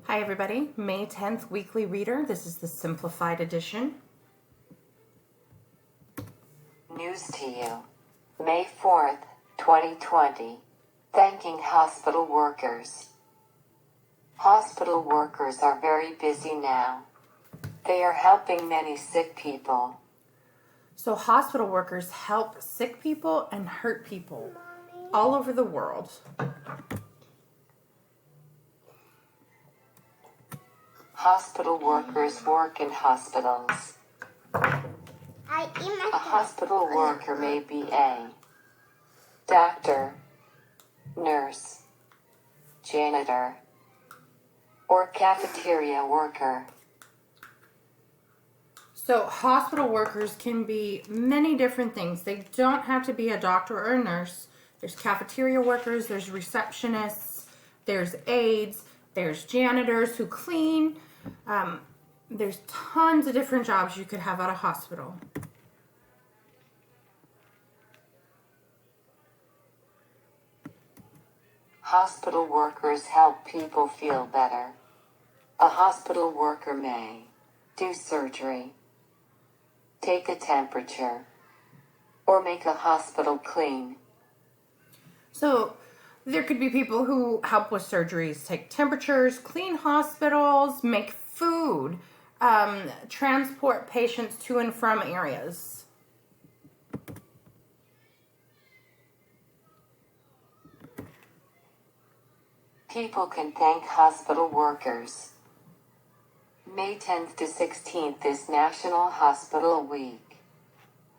Hi everybody, May 10th weekly reader. This is the Simplified edition. News to you. May 4th, 2020. Thanking hospital workers. Hospital workers are very busy now. They are helping many sick people. So hospital workers help sick people and hurt people all over the world. Hospital workers work in hospitals. A hospital worker may be a doctor, nurse, janitor, or cafeteria worker. So hospital workers can be many different things. They don't have to be a doctor or a nurse. There's cafeteria workers, there's receptionists, there's aides, there's janitors who clean. There's tons of different jobs you could have at a hospital. Hospital workers help people feel better. A hospital worker may do surgery, take a temperature, or make a hospital clean. So there could be people who help with surgeries, take temperatures, clean hospitals, make food, transport patients to and from areas. People can thank hospital workers. May 10th to 16th is National Hospital Week.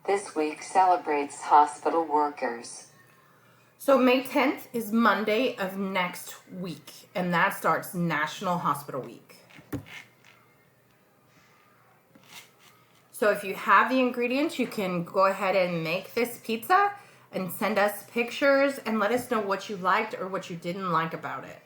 This week celebrates hospital workers. So May 10th is Monday of next week, and that starts National Hospital Week. So if you have the ingredients, you can go ahead and make this pizza and send us pictures and let us know what you liked or what you didn't like about it.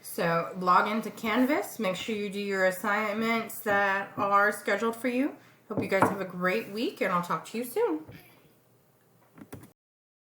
So log into Canvas, make sure you do your assignments that are scheduled for you. Hope you guys have a great week, and I'll talk to you soon.